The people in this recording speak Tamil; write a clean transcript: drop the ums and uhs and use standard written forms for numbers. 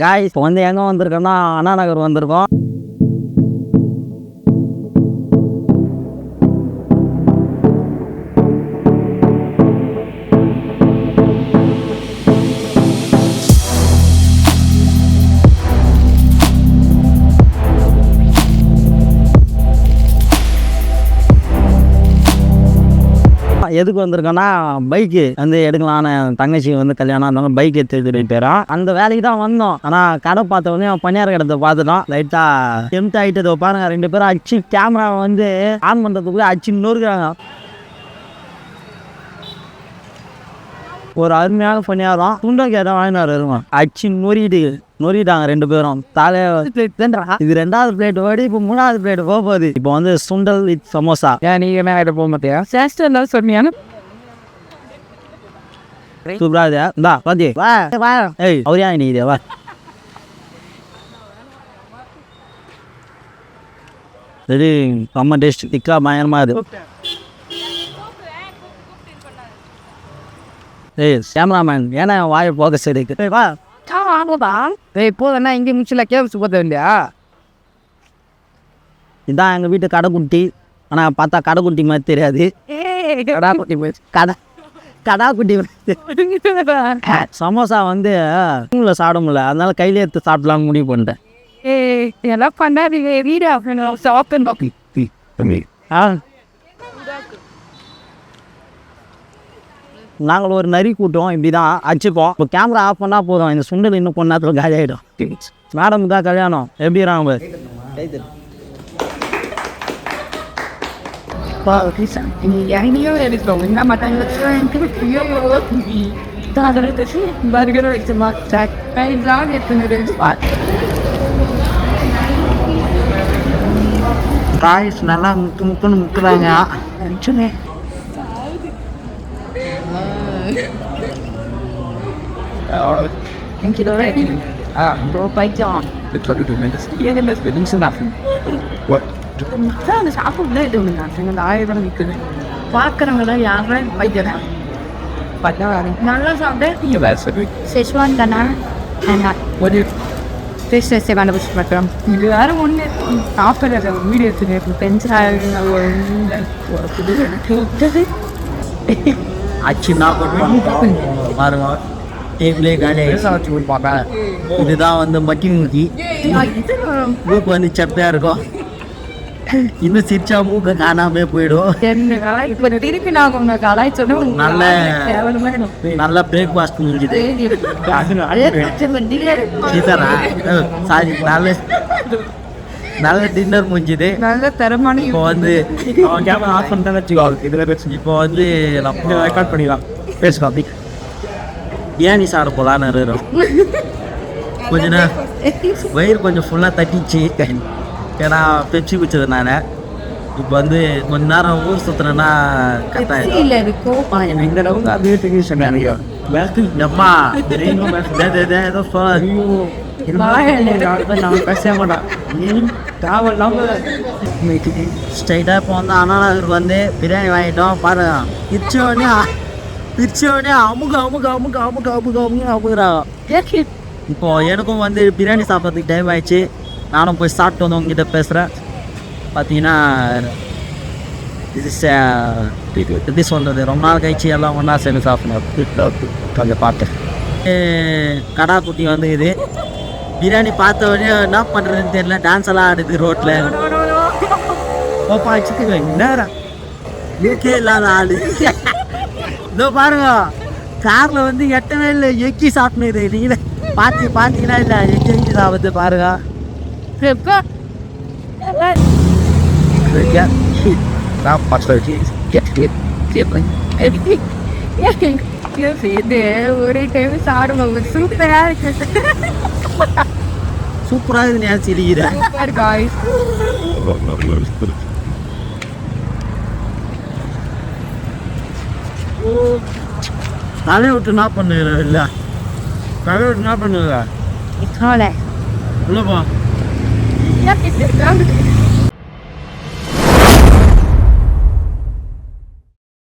காய்ஸ் இப்போ வந்து எங்கே வந்திருக்கோம்னா அண்ணா நகர் வந்திருக்கோம். எதுக்கு வந்திருக்கோன்னா பைக்கு வந்து எடுக்கலான்னு தங்கச்சி வந்து கல்யாணம் இருந்தாலும் பைக் எடுத்து போயிடும். அந்த வேலைக்கு தான் வந்தோம். ஆனால் கடை பார்த்த உடனே பனியார் கடத்தை பார்த்துட்டோம். லைட்டாக டெம்ட் ஆகிட்டு பாருங்க, 2 பேரும் அச்சு கேமரா வந்து ஆன் பண்ணுறதுக்குள்ளே அச்சு நொறுக்குறாங்க. ஒரு அருமையான பணியாரம் துண்டை கேட்டால் வாங்கினார் வருவோம். அச்சு நொறிட்டாங்க 2 பேரும். இது 2வது பிளேட் ஓடி இப்போ 3வது பிளேட் போக போகுது. இப்போ வந்து சுண்டல் வித் சமோசா. ஏன் நீங்க என்ன ஆகிட்ட போக மாட்டியா? சேஸ்டர் சொன்னியான சூப்பராக இந்தா பாத்தி வா வா. ஏய் அவரியா நீ இதே வா. சரி செம்ம டேஸ்ட் திக்கா பயங்கரமாக இது. ஏய் கேமராமேன் ஏன்னா வாயை போக சரி வா. போதா இங்கே முடிச்சல கேப்ஸ் போத்த வேண்டியா? இதான் எங்கள் வீட்டு கடைக்குட்டி. ஆனால் பார்த்தா கடைக்குட்டி மாதிரி தெரியாது. கடாக்குட்டி சமோசா வந்து சாப்பிட முடியல, அதனால கையிலே எடுத்து சாப்பிடலாம்னு முடிவு பண்ணிட்டேன். எல்லாம் பண்ணாதீங்க வீடு நாங்கள் ஒரு நரி கூட்டோம், இப்படி தான் அச்சுப்போம். இப்போ கேமரா ஆஃப் பண்ணால் போதும், இந்த சுண்டல் இன்னும் கொஞ்ச நேரத்தில் காலி ஆகிடும். மேடம் தான் கல்யாணம் எப்படிறாங்க காய்ஸ் நல்லா முக்குன்னு முக்குறாங்க. பாக்குறவங்க யாரும் வைக்கிறேன் நல்லா சாப்பிட்டு செஷ்வான் தானா இது வேற ஒன்று சாப்பிட்ற வீடியோ ஆச்சுன்னா பாருங்க டேபிளே காலியாக. இதுதான் வந்து மக்கி ஊற்றி மூக்கு வந்து செப்பையாக இருக்கும். இன்னும் சிரிச்சா மூக்கு காணாமே போயிடும். நல்ல பிரேக்ஃபாஸ்ட் முடிஞ்சுது. சாரி நல்ல டின்னர் முடிஞ்சுது. நல்ல தரமான இப்போ வந்து கேமரா ஆஃப் பண்ணிட்டேன்னு வச்சுக்கோ. இப்போ வந்து நம்ம ரெக்கார்ட் பண்ணிடலாம், பேசுவோம். அப்படி பிரியாணி சாப்பிட போகலான்னு இருக்கிறோம். கொஞ்ச நேரம் வயிறு கொஞ்சம் ஃபுல்லாக தட்டிச்சு, ஏன்னா பெப்சி குடிச்சது நான். இப்போ வந்து கொஞ்ச நேரம் ஊர் சுற்றுனேன்னா கரெக்டாக இருக்கும். இந்த அளவுக்கு அப்படியே சொன்னாங்க. எப்பா ஏதோ ஸ்ட்ரைட்டாக இப்போ வந்து அண்ணா நகருக்கு வந்து பிரியாணி வாங்கிட்டோம். பாருங்க பிரிச்சோடனே அமுக்குறாங்க. இப்போ எனக்கும் வந்து பிரியாணி சாப்பிட்றதுக்கு டைம் ஆயிடுச்சு. நானும் போய் சாப்பிட்டு வந்து உங்ககிட்ட பேசுகிறேன். பார்த்தீங்கன்னா எப்படி சொல்கிறது, ரொம்ப நாள் கழிச்சு எல்லாம் ஒன்றா சேர்ந்து சாப்பிடணும். கொஞ்சம் பார்த்தேன் கடா குட்டி வந்து இது பிரியாணி பார்த்த உடனே என்ன பண்ணுறதுன்னு தெரியல, டான்ஸ் எல்லாம் ஆடுது ரோட்டில். ஓப்பா வச்சுக்கு நேரம் யூகே இல்லாத ஆள். இதோ பாருங்க காரில் வந்து எட்டவே இல்லை, எக்கி சாப்பிடுது. நீங்கள் பார்த்தீங்கன்னா இல்லை எக்கி சாப்பிட்டு பாருங்க. ஒரே டைம் சாப்பிடுவாங்க. சூப்பராக இருக்கு. சூப்பராக இருக்குது. நான் சிரிக்கிறேன். தலை விட்டு என்ன பண்ணுற இல்லை, தலை விட்டு என்ன பண்ணுற இல்லைப்பா.